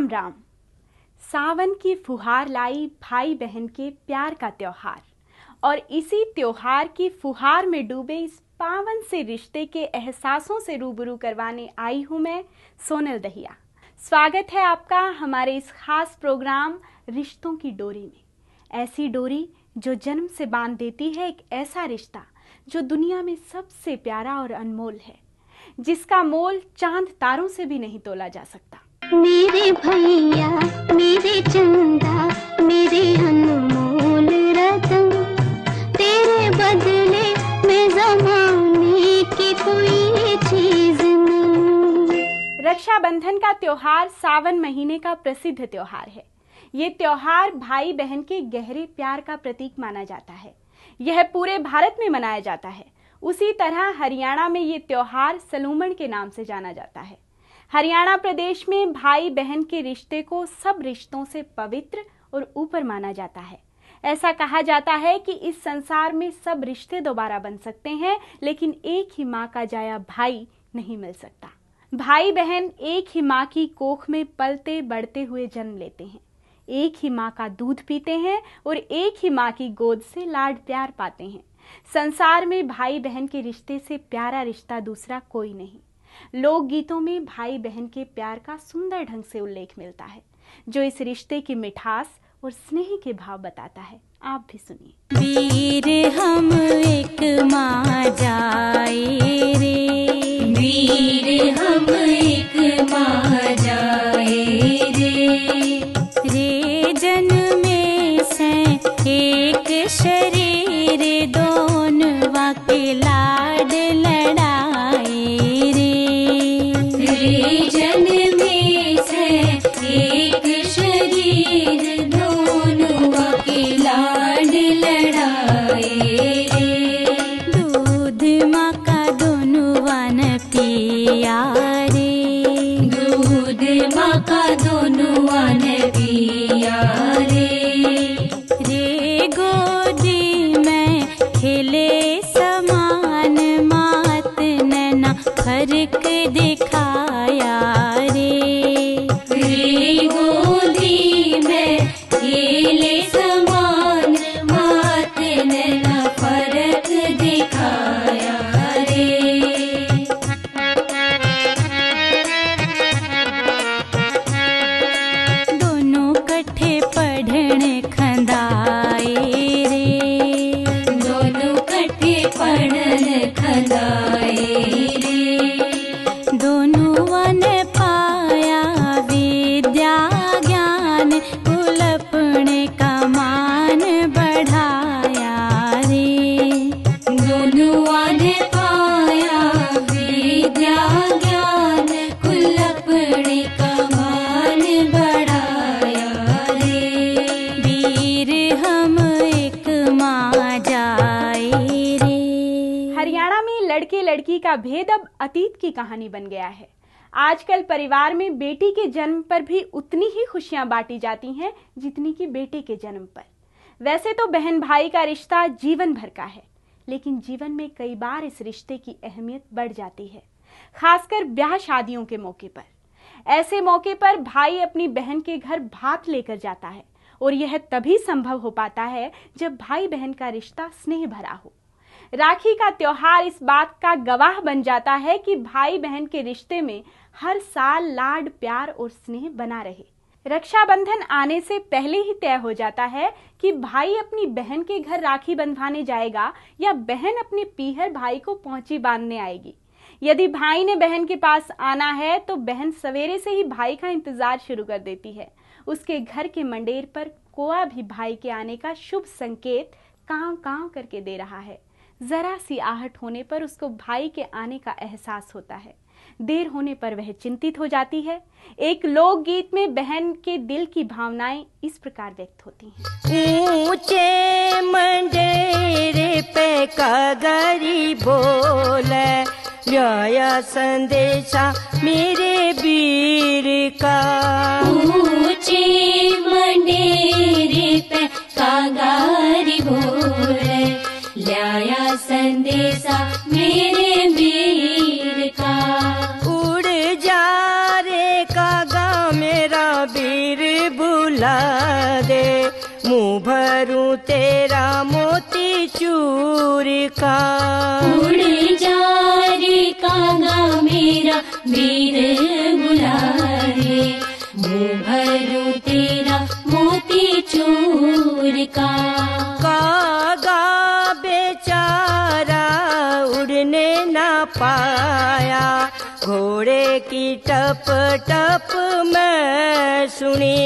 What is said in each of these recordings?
राम राम। सावन की फुहार लाई भाई बहन के प्यार का त्योहार, और इसी त्योहार की फुहार में डूबे इस पावन से रिश्ते के एहसासों से रूबरू करवाने आई हूं मैं, सोनल दहिया। स्वागत है आपका हमारे इस खास प्रोग्राम रिश्तों की डोरी में। ऐसी डोरी जो जन्म से बांध देती है एक ऐसा रिश्ता जो दुनिया में सबसे प्यारा और अनमोल है, जिसका मोल चांद तारों से भी नहीं तोला जा सकता। मेरे भैया, मेरे चंदा, मेरे अनमोल रतन, तेरे बदले में ज़माने की कोई चीज नहीं। रक्षाबंधन का त्योहार सावन महीने का प्रसिद्ध त्योहार है। ये त्योहार भाई बहन के गहरे प्यार का प्रतीक माना जाता है। यह पूरे भारत में मनाया जाता है। उसी तरह हरियाणा में ये त्योहार सलूमण के नाम से जाना जाता है। हरियाणा प्रदेश में भाई बहन के रिश्ते को सब रिश्तों से पवित्र और ऊपर माना जाता है। ऐसा कहा जाता है कि इस संसार में सब रिश्ते दोबारा बन सकते हैं, लेकिन एक ही माँ का जाया भाई नहीं मिल सकता। भाई बहन एक ही माँ की कोख में पलते बढ़ते हुए जन्म लेते हैं, एक ही माँ का दूध पीते हैं और एक ही माँ की गोद से लाड प्यार पाते हैं। संसार में भाई बहन के रिश्ते से प्यारा रिश्ता दूसरा कोई नहीं। लोकगीतों में भाई बहन के प्यार का सुंदर ढंग से उल्लेख मिलता है, जो इस रिश्ते की मिठास और स्नेह के भाव बताता है। आप भी सुनिए। वीर हम एक माँ जाए रे, वीर हम एक माँ जाए रे जन्मे से एक शरीर दोनों के लाड लड़ाए रे जन्मे से एक शरीर दोनों के लाड लड़ाए रे। दूध माँ का दोनों वन पिया रे, दूध माँ का दोनों वन पिया रे गोदी में खेले समान मात ने ना फर्क दिखाया रे गोदी में खेले समान मात ने ना फर्क दिखाया रे। दोनों कट्ठे पढ़ने खंदाए रे, दोनों कट्ठे पढ़ने खंदाए रे। दोनों वन पाया विद्या ज्ञान, कुल अपने का मान बढ़ाया रे। दोनों वन पाया विद्या ज्ञान, कुल अपने का मान बढ़ाया रे। वीर हम एक माँ जाए रे। हरियाणा में लड़के लड़की का भेद अब अतीत की कहानी बन गया है। आजकल परिवार में बेटी के जन्म पर भी उतनी ही खुशियां बांटी जाती हैं जितनी कि बेटे के जन्म पर। वैसे तो बहन भाई का रिश्ता जीवन भर का है, लेकिन जीवन में कई बार इस रिश्ते की अहमियत बढ़ जाती है, खासकर ब्याह शादियों के मौके पर। ऐसे मौके पर भाई अपनी बहन के घर भात लेकर जाता है, और यह तभी संभव हो पाता है जब भाई बहन का रिश्ता स्नेह भरा हो। राखी का त्योहार इस बात का गवाह बन जाता है कि भाई बहन के रिश्ते में हर साल लाड प्यार और स्नेह बना रहे। रक्षाबंधन आने से पहले ही तय हो जाता है कि भाई अपनी बहन के घर राखी बंधवाने जाएगा या बहन अपने पीहर भाई को पहुंची बांधने आएगी। यदि भाई ने बहन के पास आना है तो बहन सवेरे से ही भाई का इंतजार शुरू कर देती है। उसके घर के मंडेर पर कोआ भी भाई के आने का शुभ संकेत कांव कांव करके दे रहा है। जरा सी आहट होने पर उसको भाई के आने का एहसास होता है। देर होने पर वह चिंतित हो जाती है। एक लोकगीत में बहन के दिल की भावनाएं इस प्रकार व्यक्त होती हैं। ऊंचे मंडेरे पे कागरी बोले, लाया संदेशा मेरे वीर का। ऊंचे मंडेरे पे कागरी बोले, लाया संदेशा मेरे वीर का। उड़ जा रे कागा मेरा मुँह भरूं तेरा मोती चूर का। उड़ जा रे कागा मेरा वीर बुलाए, मुँह भरूं तेरा मोती चूर का। कागा बेचारा उड़ने ना पाया, घोड़े की टप टप मैं सुनी।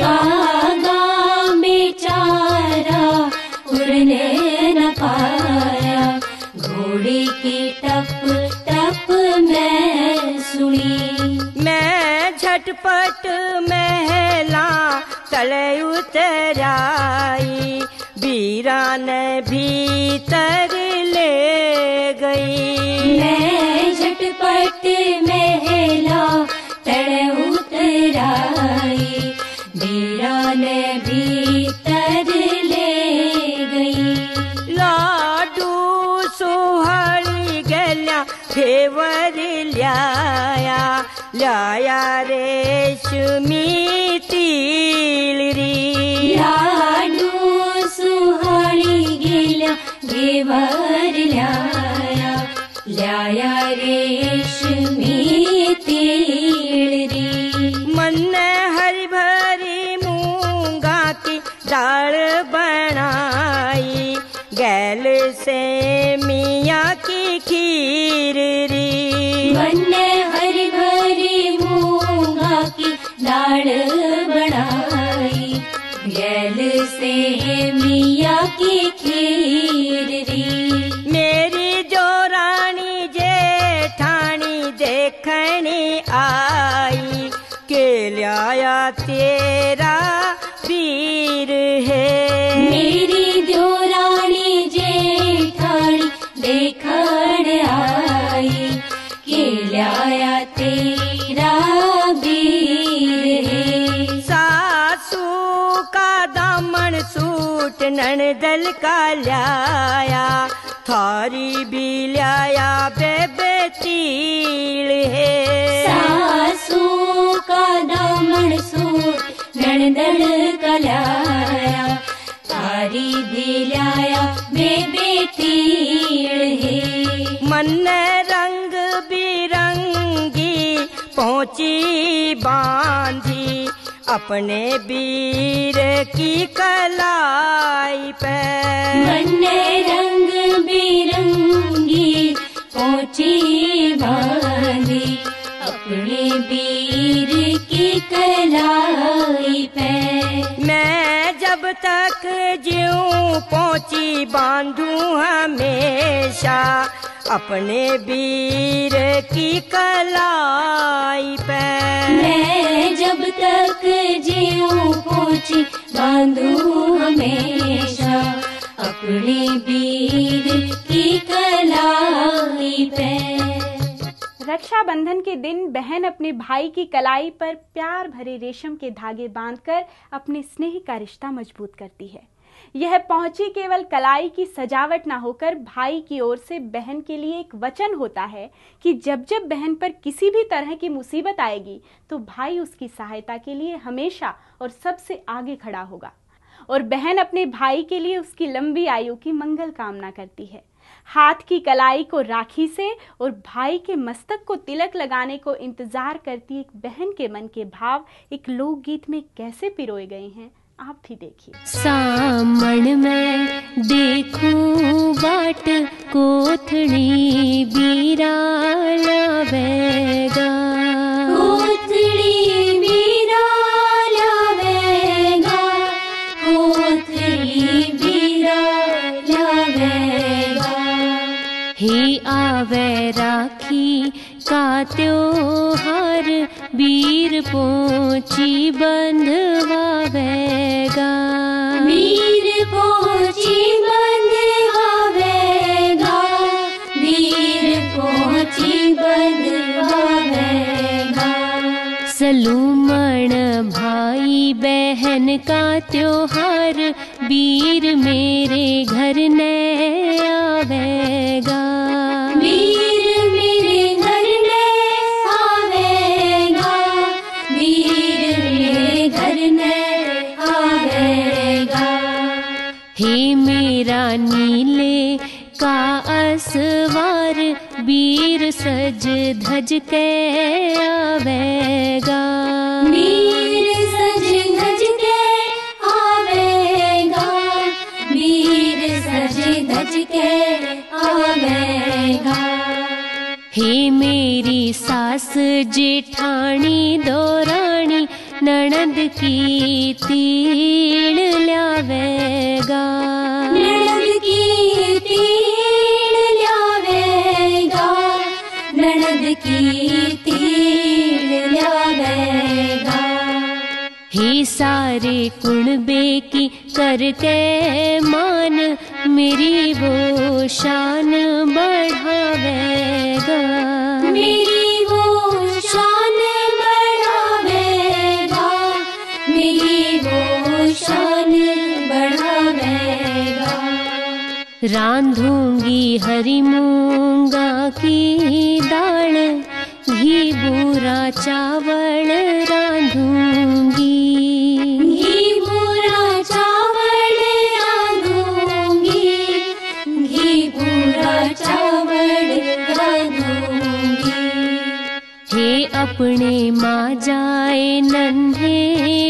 कागा बेचारा उड़ने न पाया, घोड़े की टप टप मैं सुनी। मैं झटपट महला तले उतर आई, वीरान भीतर ले गई। मैं झटपट महला तले उतर आई, वीरान भीतर ले गई। लाडू सुहाली गल्या घेवर ल्याया, ल्याया रेशमी तिलरी। लाडू सुहाळी गेल्या घेवर ल्याया, ल्याया रेशमी तिळरी। मन हरी भरी मूंगा की दाल बनाई, गैल से मियाँ की खीर री। मन हरी भरी मूंगा की दाल बनाई, गैल से मियाँ की खीर री। मेरी जो रानी जेठानी देखने आई, के लाया तेरा वीर है। मेरी देवरानी जेठानी देखण आई, के लाया तेरा वीर है। सासू का दामन सूट ननदल का लाया, थारी भी लाया बेबे तिल है। सासू का दामन सूट ननदल का लाया, थारी भी लाया बेबे तिल है। मन रंग बिरंगी पहुँची बांधी, अपने वीर की कलाई पे। मन रंग बिरंगी पहुँची बांधी, अपने वीर की कलाई पे। मैं जब तक जीऊं पहुँची बांधूं हमेशा, अपने वीर की कलाई पे। मैं जब तक जीऊं पहुँची बांधूं हमेशा, अपने वीर की कलाई पे। रक्षाबंधन के दिन बहन अपने भाई की कलाई पर प्यार भरे रेशम के धागे बांधकर अपने स्नेह का रिश्ता मजबूत करती है। यह पहुंची केवल कलाई की सजावट ना होकर भाई की ओर से बहन के लिए एक वचन होता है कि जब जब बहन पर किसी भी तरह की मुसीबत आएगी तो भाई उसकी सहायता के लिए हमेशा और सबसे आगे खड़ा होगा। और बहन अपने भाई के लिए उसकी लंबी आयु की मंगल कामना करती है। हाथ की कलाई को राखी से और भाई के मस्तक को तिलक लगाने को इंतजार करती एक बहन के मन के भाव एक लोकगीत में कैसे पिरोए गए हैं, आप भी देखिए। सामण में देखूं बाट कोथड़ी बीरा लावेगा, कोथड़ी बीरा लावेगा, कोथड़ी बीरा लावेगा। ही आवे राखी का त्योहार, वीर पोची बंधवावेगा, वीर पोची बंधवावेगा, वीर पोची बंधवावेगा। सलूमण भाई बहन का त्योहार, वीर मेरे घर न आवेगा, वीर मेरे घर न आवेगा, वीर मेरे घर न आवेगा। हे मेरा नीले का असवार वीर सज धज के आवेगा। वीर सज धज के आवेगा, वीर सज धज के आवेगा। हे मेरी सास जेठानी दोरानी ननद की तीड़ ल्यावेगा। ननद की तीड़ ल्यावेगा, ननद की तीड़ ल्यावेगा। हे सारे कुणबे की करके मान मेरी वो शान बढ़ावेगा। मेरी वो शान बढ़ावेगा, मेरी वो शान बढ़ावेगा। रांधूंगी हरी मूंगा की दाल, घी बूरा चावल रांधूंगी। घी बूरा चावल रांधूंगी, घी बूरा चावल रांधूंगी। हे अपने माँ जाए नन्हे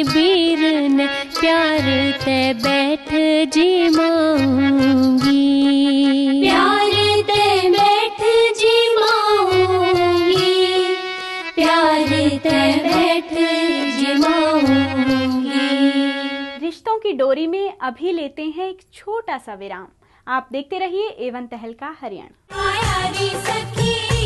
बीरन प्यार ते बैठ जिमाऊंगी। प्यार ते बैठ जिमाऊंगी, प्यार ते बैठ जिमाऊंगी। रिश्तों की डोरी में अभी लेते हैं एक छोटा सा विराम। आप देखते रहिए A1 तहलका हरियाणा। आया रे सखी